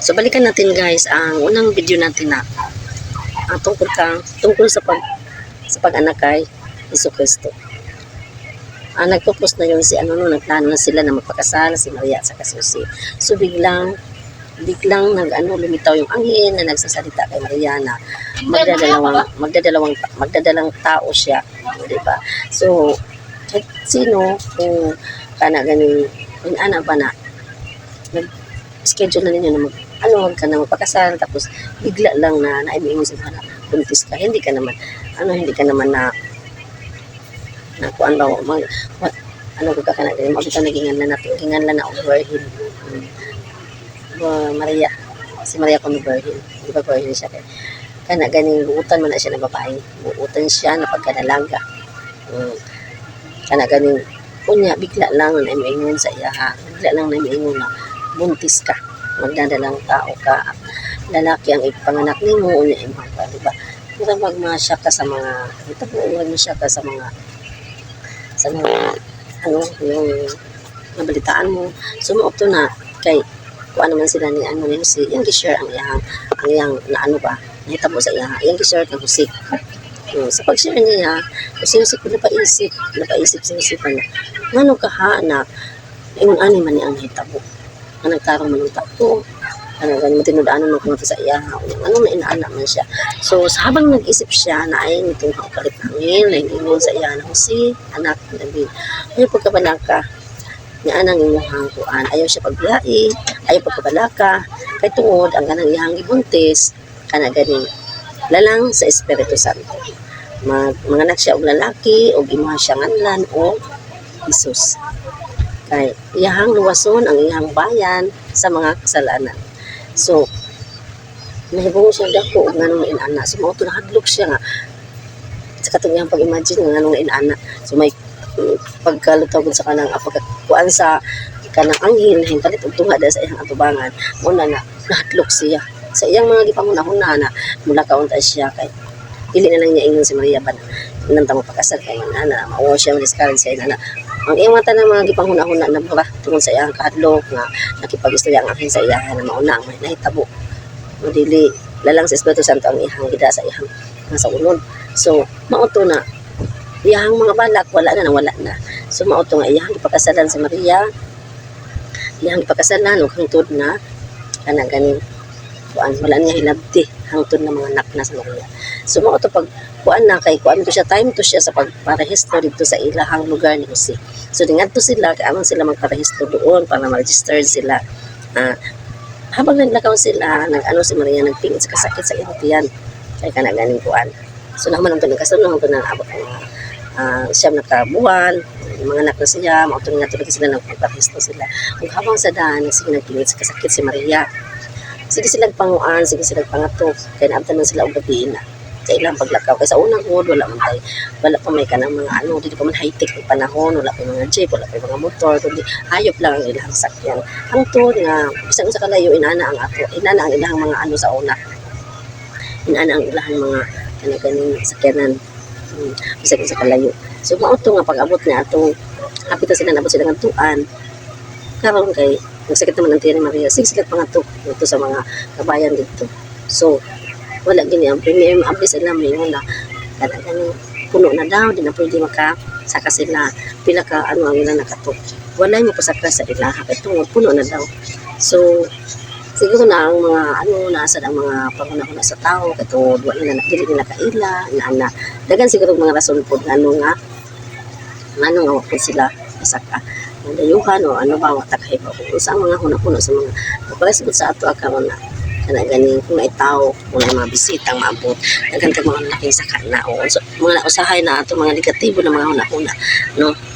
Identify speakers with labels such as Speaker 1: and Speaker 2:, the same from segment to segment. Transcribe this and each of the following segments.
Speaker 1: So balikan natin guys ang unang video natin na tungkol sa pag-anak kay Jesucristo. Nagpo-post na yun si nagplano na sila na magpakasal, si Maria at saka si Jose. So biglang lumitaw yung anghel na nagsasalita kay Maria na magdadalang tao siya, di ba? So sino kung kana ganing ana ba na nag-schedule na ninyo na wag ka na magpakasal, tapos bigla lang na naimingon sa na buntis ka, hindi ka naman na kuan ba ka kana din mabita nagingan na og virgin. Maria, si Maria kung virgin, di ba virgin siya kay kana ganing buutan man na siya na babae, buutan siya na pagkadalaga. Kana ganing kunya bigla lang na naimingon sa iya, bigla lang na naimingon na buntis ka, magdadalang tao ka, lalaki ang ipanganak nimo, unya imong ka, di ba? Kung magmasya ka sa mga yung nabalitaan mo. So maupto na kay kung ano man sila ni Jose, yung gi-share ang iyang na nahitabo sa iya, yung gi-share kang Jose. Sa pag-share niya, kasi Jose ko napaisip sa isipan na ngano ka ha na ingon ani man ni ang nahitabo na nagtarong man ng tato ganun tinudaanan mo kung sa iya na inaana man siya. So habang nag-isip siya na ay nitong kapalit hangin na ingon sa iya na Jose, anak nabi ay pagkabalaka niya anang imuhang kuan, ayaw siya pagbiyai, ayaw pagkabalaka kay tungod ang kanang iyang gibuntis kana ganing lalang sa Espiritu Santo. Manganak siya og lalaki og imuha siya nganlan og Jesus. Kay iyang luwason ang iyang bayan sa mga kasalanan. So nahibong siya dako og nganong inana. So mao to nahadlok siya nga sa katong iyang pag-imagine nga nganong inana. So may pagkalutaw sa kanang pagkuan sa kanang anghel hintalit og tunga sa iyang atubangan, mo na nahadlok siya sa iyang mga gipangunahuna na mula kaunta siya kay dili na lang niya ingon si Maria ba nang tamo pakasal kay na mao siya miscarriage sa ina. Ang iyang mata ng mga gipanghuna-huna na mura tungod sa iyang kahadlok nga nakipag-istorya ang anghel sa iya na mauna ang nahitabo. Dili lalang sa Espiritu Santo ang iyang gida sa iyang nasa ulod. So mao to na iyang mga balak wala na. So mao to nga iyang gipakasalan si Maria, iyang gipakasalan og hangtod na kana ganing kuan wala niya hilabti hangtod na mga anak na sa Maria. So mao to pag kuan na kay kuan to siya time to siya sa pagparehistro dito sa ilahang lugar ni Jose. So dingadto sila kay amon sila magparehistro doon para ma-register sila. Habang naglakaw sila si Maria nagtingin sa kasakit sa iyang tiyan kay kana ganing kuan. So naman ang tunog kasunod hangtod na abot siyam na kabuan, mga anak na siya, mautong nga tuloy sila nagparehistro sila. Ug habang sa daan sige nagtingin sa kasakit si Maria. Sige silang panguan, sige silang pangatok, kaya naabtan man sila og gabi na sa ilang paglakaw. Kaya sa unang hod, wala pa may kanang mga dito pa man high-tech ng panahon, wala pa mga jeep, wala pa mga motor, kundi hayop lang ang ilang sakyan. Ang to nga, isang sa kalayo, inana ang ilang mga sa una. Inana ang ilang mga kanang sakyanan, isang sa kalayo. So, mauto nga pag-abot niya, itong hapit na sila, nabot sila ng tuan, karon kay nagsakit naman ang tiyan ni Maria, sige pangatok dito sa mga kabayan dito. So wala gini ang premier abis sila may na kanang puno na daw, di na pwede makasaka sila, pila ka ang ilang nakatok, wala mo pasaka sa ilaha kay tungod puno na daw. So siguro na ang mga nasa ang mga pangunahuna sa tao kay tungod wala na dili nila kaila na dagan siguro mga rason pod nga nga sila pasaka ng dayuhan o ba watakay pa kung sa mga hunap-hunap sa mga napalasod sa ato akaron na ganing kung naitaw kung mga bisitang maabot nagantag mga laking sakana o mga nausahay na ato mga negatibo na mga hunap-hunap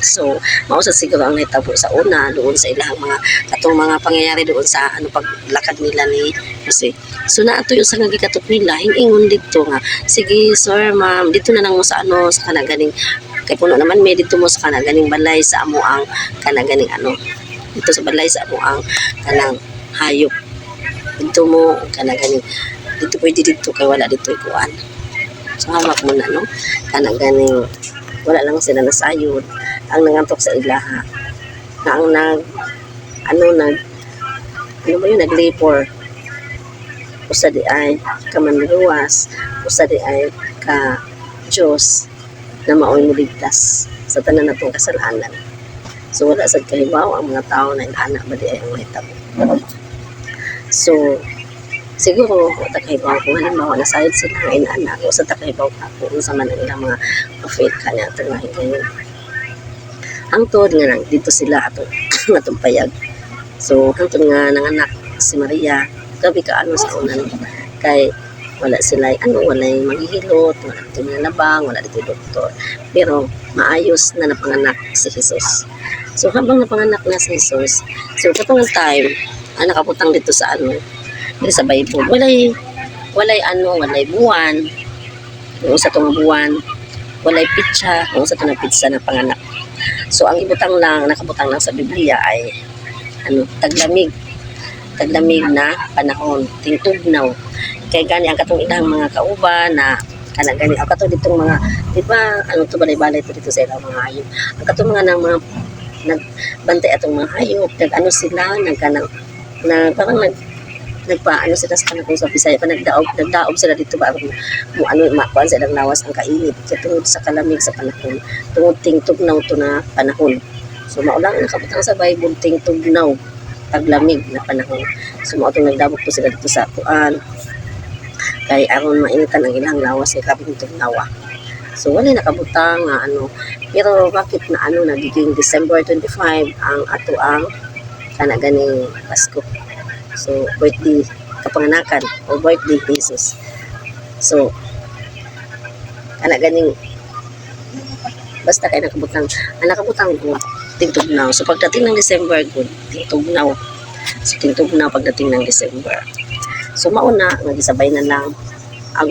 Speaker 1: so mausa siguro ang naitabo sa una doon sa ilang mga katong mga pangyayari doon sa paglakad nila ni Jose. So na ato yung sa gikatok nila hingingon dito nga sige sir ma'am dito na lang mo sa sa kanang kay puno naman may dito mo sa ganing balay sa amo ang ganing dito sa balay sa amo ang kanang hayop dito mo ganing dito pwede dito kay wala dito ikuan. So hamak mo na ganing wala lang sila nasayod ang nangantok sa ilaha na ang nag naglipor usa di ay ka manluwas, usa di ay ka Diyos na mao'y muligtas sa tanan natong kasalanan. So wala sad kahibaw ang mga tao na inaana ba di ay ang mahitabo. So siguro wala kahibaw kung halimbawa nasayod sila nga inaana o sa kahibaw ka kung sa man ang ilang mga faith kanya tanahin ngayon. Hangtod nga lang dito sila atong atong payag. So hangtod nga nanganak si Maria, gabi ka ano sa unan kay wala sila wala maghihilot, wala dito nalabang, wala dito doktor, pero maayos na napanganak si Jesus. So habang napanganak na si Jesus, so katong time nakabutang dito sa dito sa Bible, walay buwan, kung sa tong buwan, walay pitsa, kung sa tong pitsa na panganak. So ang nakabutang lang sa Biblia ay taglamig na panahon, tingtugnaw. Kay gani ang katong ilang mga kauban na gani ang katong ditong mga, di ba, to balay-balay to dito sa ilang mga hayop. Ang katong mga nang mga nagbantay atong mga hayop, sila, parang nagpaano sila sa kanang sa Bisaya, nagdaob sila dito ba makuan sila lawas ang kainit tungod sa kalamig sa panahon, tungod tingtugnaw to na panahon. So maulang nakabutang sa Bible, tingtugnaw, taglamig na panahon. So mao tong nagdabog po sila dito sa kuan kay aron mainitan ang ilang lawas kay kaping tugnawa. So wala nakabutang nga pero bakit na nagiging December 25 ang ato ang ganing Pasko. So birthday kapanganakan o birthday Jesus. So ganing basta kay nakabutang ko tingtugnaw. So pagdating ng December good tingtugnaw. So tingtugnaw pagdating ng December. So mauna nagisabay na lang ang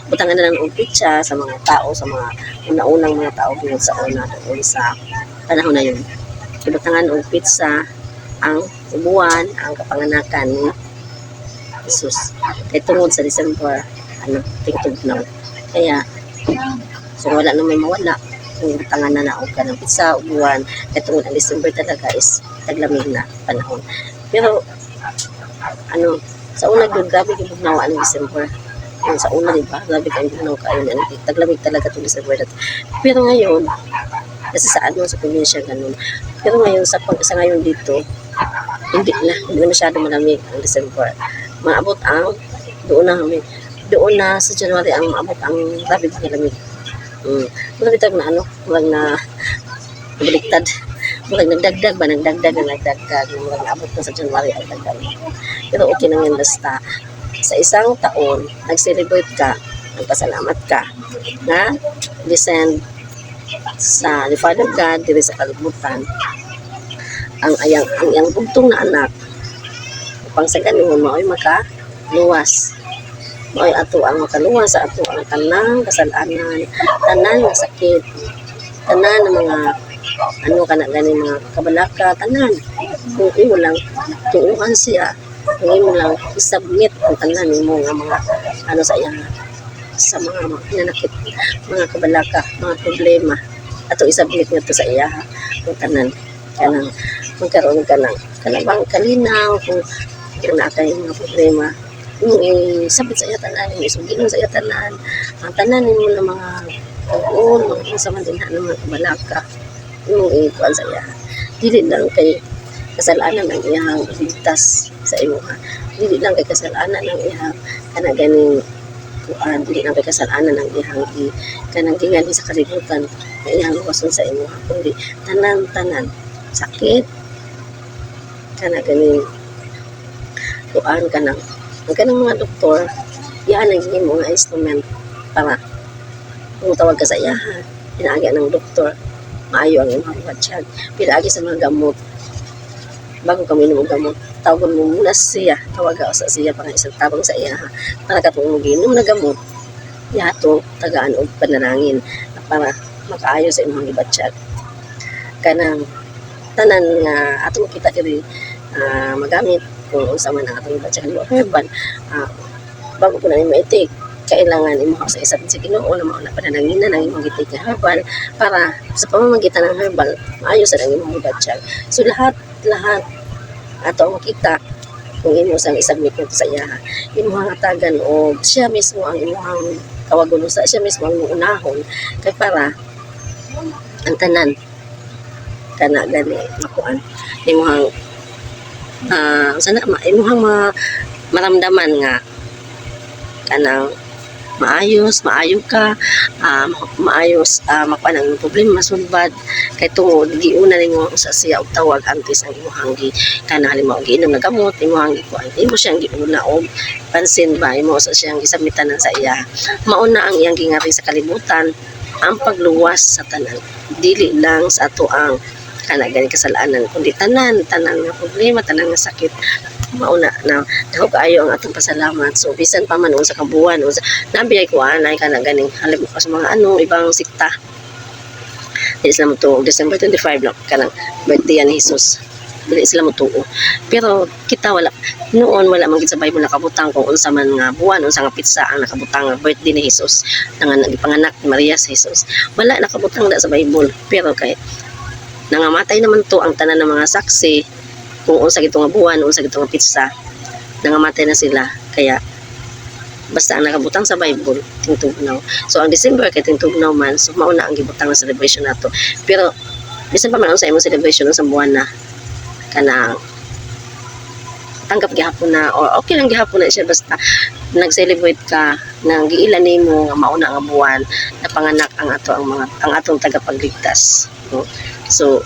Speaker 1: butangan na lang og pitsa sa mga tao, sa mga una-unang mga tao doon sa doon sa panahon na yun. Butangan og pitsa ang ubuan, ang kapanganakan ni Jesus. Kaya tungod sa December, tingtugnaw. Kaya so wala na may mawala kung butangan na naog ka ng pitsa, ubuan. Kaya tungod ang December talaga is taglamig na panahon. Pero sa una doon, grabe yung bugnawa ng December. Sa una, diba? Grabe kayong bugnaw kayo. Taglamig talaga itong December. Pero ngayon, kasi sa sa probinsya, ganun. Pero ngayon, sa ngayon dito, hindi na masyado malamig ang December. Maabot doon na sa January, maabot ang grabe ng lamig. Wala bitag na baliktad. Nagdagdag. Walang abot na sa January ay dagdag. Pero okay na yan basta. Sa isang taon, nag-celebrate ka, nagpasalamat ka, na descend sa the Father God, diri sa kalibutan, ang iyang bugtong na anak, upang sa ganun, mao'y makaluwas. Mao'y ang makaluwas sa ang tanang kasalanan, tanan ng sakit, tanan ng mga gani mga kabalaka, tanan. Kung imo lang tuuhan siya, kung imo lang isubmit ang tanan mo nga mga sa mga nanakit, mga kabalaka, mga problema, ato isubmit nga to sa iya ang tanan. Kanang magkaroon ka ng kalabang kalinaw kung nakay mga problema, sabit sa iya tanan, isugin sa iya tanan, ang tanan mo ng mga taon, mga samantinha ng mga kabalaka, yung ikuan sa iya. Dili lang kay kasalanan ng iyang ligtas sa imo dili lang kay kasalanan ng iyang ganing dili lang kay kasalanan ng iyang kanang gingali sa kalibutan na iyang luwason sa imo, kundi tanan sakit ganing kanang mga doktor yan ang imo nga instrument para kung tawag ka sa iya pinaagi ng doktor maayo ang imong budget. Pilagi sa mga gamot. Bago kami inom gamot, tawagan mo muna siya. Tawagan sa siya para isang tabang sa iya. Para katong mag-inom na gamot, yato tagaan og panalangin para makaayo sa imong budget. Kanang tanan nga atong kita diri magamit kung unsa man ang atong budget herbal. Bago ko na maitik, kailangan imo sa isa sa Ginoo na mao na pananangina ng imong gitik nga herbal para sa pamamagitan ng herbal maayo sa imong budget. So lahat ato makita kung imo sang isubmit nito sa iya, imuhang hatagan o siya mismo ang imuhang kawagon sa siya mismo ang unahon kay para ang tanan kana gani makuan imuhang sana imuhang maramdaman nga kanang maayo ka, maayos makuan ang problema masulbad kay tungod giuna nimo sa siya og tawag antes ang imong kana halimbawa giinom na gamot imong ikuan imo siyang giuna og pansin ba imo sa siyang gisabmitanan sa iya mauna ang iyang gingari sa kalibutan ang pagluwas sa tanan dili lang sa ato ang kana gani kasalanan kundi tanan nga problema tanan nga sakit mauna na daw kaayo ang atong pasalamat so bisan pa man sa kabuan o nabiyay ko anay kana ganing halimbawa sa mga ibang sikta di sila mo to December 25 lang kanang birthday ni Jesus dili sila mo tuo pero kita wala noon wala man gid sa Bible nakabutang kung unsa man nga buwan unsa nga pitsa ang nakabutang nga birthday ni Jesus nga nagipanganak ni Maria sa Jesus wala nakabutang da sa Bible pero kay nangamatay naman to ang tanan ng mga saksi kung unsa gito nga buwan unsa gito nga pitsa nangamatay na sila kaya basta ang nakabutang sa Bible tingtugnaw so ang December kay tingtugnaw man so mauna ang gibutang nga celebration nato pero bisan pa man unsa imong celebration sa buwan na kana tanggap gihapon na or okay lang gihapon na siya basta nag-celebrate ka nang giilan nimo nga mauna nga buwan na panganak ang atong tagapagligtas no? So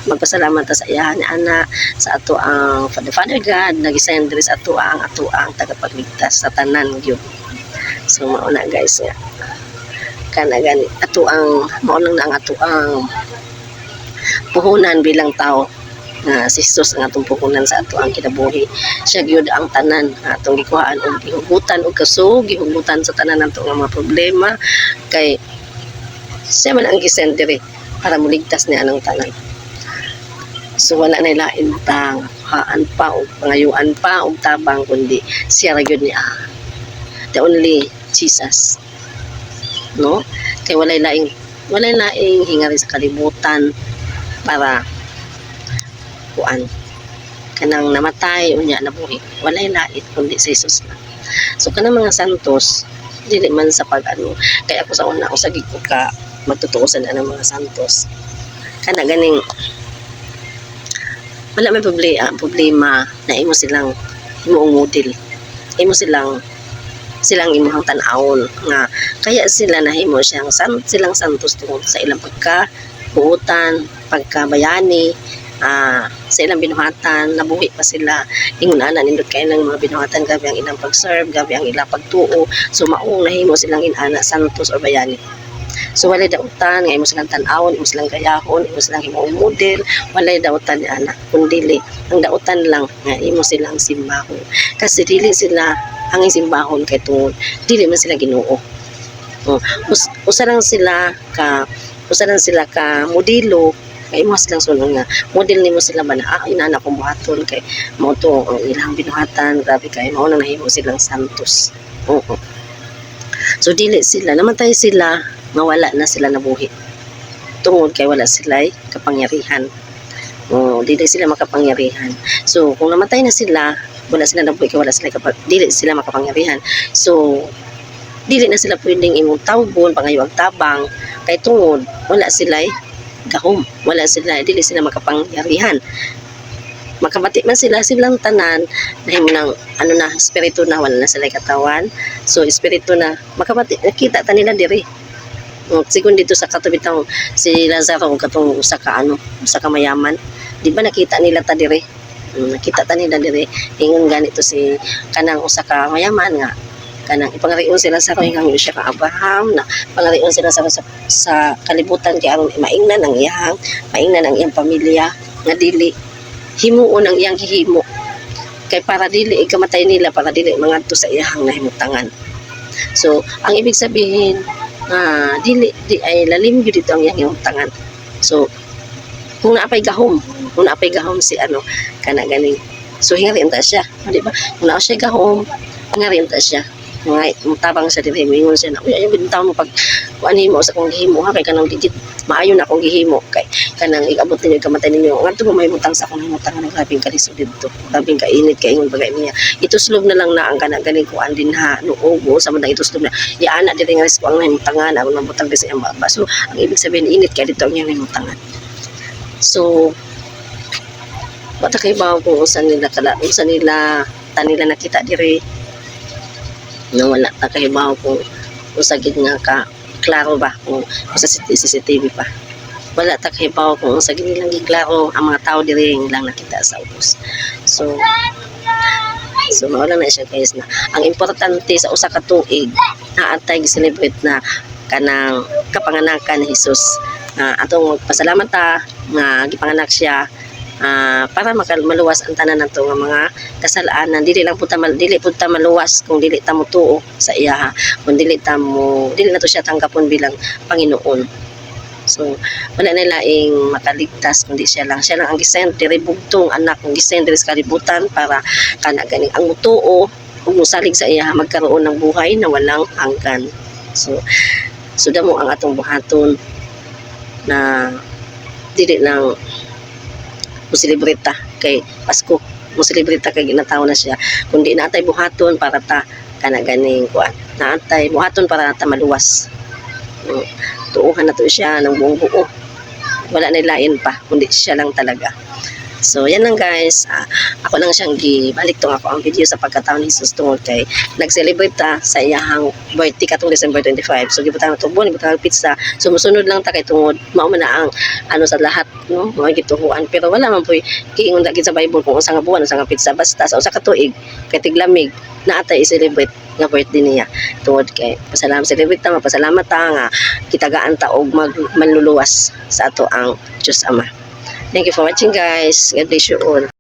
Speaker 1: magpasalamat ta sa iya ni ana sa ato ang Father God nag-send sa ato ang tagapagligtas sa tanan gyud so mauna guys nga kana gani ato ang maunang na ang ato ang puhunan bilang tao nga si Jesus ang atong puhunan sa ato ang kinabuhi siya gyud ang tanan atong gikuhaan og gihugutan og kasug gihugutan sa tanan nato nga mga problema kay siya man ang gisend diri para muligtas niya anang tanan so wala na lain tang haan pa o pangayuan pa o tabang kundi siya ra gyud niya the only Jesus no kay walay laing hingari sa kalibutan para kuan kanang namatay unya nabuhi walay lain kundi si Jesus lang so kanang mga santos dili man sa pag-ano kay ako sa una usagi ko ka magtutuusan ang mga santos kana ganing wala may problema na imo silang imuong model imo silang imuhang tan-awon nga kaya sila nahimo silang santos tungod sa ilang pagkabuutan pagkabayani sa ilang binuhatan nabuhi pa sila ingon ana nindot kay ng mga binuhatan gabi ang ilang pag-serve gabi ang ilang pagtuo so maong nahimo silang inana santos or bayani so walay dautan nga imo silang tan-awon imo silang gayahon imo silang himuong model walay dautan ni anak kundi ang dautan lang nga imo silang simbahon kasi dili sila ang simbahon kay tungod dili man sila Ginoo usa lang sila ka modelo kay imo silang sunod nga model nimo sila ba na inana kong buhaton kay mao to ang ilang binuhatan grabe kay mao nang nahimo silang santos so dili sila namatay sila nga wala na sila nabuhi tungod kay wala sila kapangyarihan dili sila makapangyarihan so kung namatay na sila wala sila nabuhi kay wala sila dili sila makapangyarihan so dili na sila pwedeng imong tawgon pangayuag tabang kay tungod wala sila gahom wala sila dili sila makapangyarihan makabati man silang tanan nahimo nang espiritu na wala na sila katawan so espiritu na makabati nakita ta nila diri sigun dito sa katubitang si Lazaro katong usa ka mayaman di ba nakita nila ta dire nakita ta nila dire ingon ganito si kanang usa ka mayaman nga kanang ipangarion sila sa kanyang siya ka Abraham na pangarion sila sa kalibutan kay aron maingnan ang iyang pamilya nga dili himuon ang iyang hihimo kay para dili ikamatay nila para dili mangadto sa iyang nahimutangan so ang ibig sabihin dili ay lalim gyud dito ang iyang tangan so kung naapay gahom si kana ganing so hingarin ta siya di ba kung naa siya gahom hingarin ta siya mga tabang sa diri moingon siya na uy ayo bintaw mo pag kuan mo sa kong gihimo ha kay kanang digit maayo na akong gihimo kay kanang igabot ninyo kamatay ninyo ngadto mo may mutang sa akong himutang ng grabing kalisod dito grabing kainit kay ingon bagay niya ituslob na lang na ang kanang galing kuan din ha nuogo sa man ituslob na iana diri nga risko ang himutangan ang mabutang kasi ang baba so ang ibig sabihin init kay dito ang iyang himutangan so bata kay ba kung usan nila tanila nakita diri na wala ta kahibaw kung usagid nga ka klaro ba kung sa CCTV pa wala ta kahibaw kung usagid nilang giklaro ang mga tao diri lang nakita sa ubos so mawala na siya guys na ang importante sa usa ka tuig na atay gi-celebrate na kanang kapanganakan ni Hesus atong magpasalamat ta nga gipanganak siya para maluwas ang tanan nato nga mga kasalanan dili pud ta maluwas kung dili ta mo tuo sa iya kung dili nato siya tanggapon bilang Panginoon so wala na laing makaligtas kundi siya lang ang gisend diri bugtong anak ng gisend diri sa kalibutan para kana ganing ang mutuo ug musalig sa iya magkaroon ng buhay na walang hanggan so damo ang atong buhaton na dili lang musilibrita kay Pasko musilibrita kay ginataw na siya kundi naatay buhaton para ta kana ganing kuan naatay buhaton para ta maluwas tuuhan na to siya ng buong buo wala na lain pa kundi siya lang talaga so yan lang guys ako lang siyang gibalik tong ako ang video sa pagkataon ni Jesus tungod kay nag-celebrate ta sa iyahang birthday katong December 25 so gibutang to bon gibutang pizza sumusunod lang ta kay tungod mao man na ang ano sa lahat no mga gituhuan pero wala man poy kiingon dagit sa Bible kung unsa nga buwan unsa nga pizza basta sa usa ka tuig kay tiglamig na atay i-celebrate nga birthday niya tungod kay celebrate ta mapasalamat ta nga kitagaan ta og manluluwas sa ato ang Diyos Ama. Thank you for watching guys. God bless you all.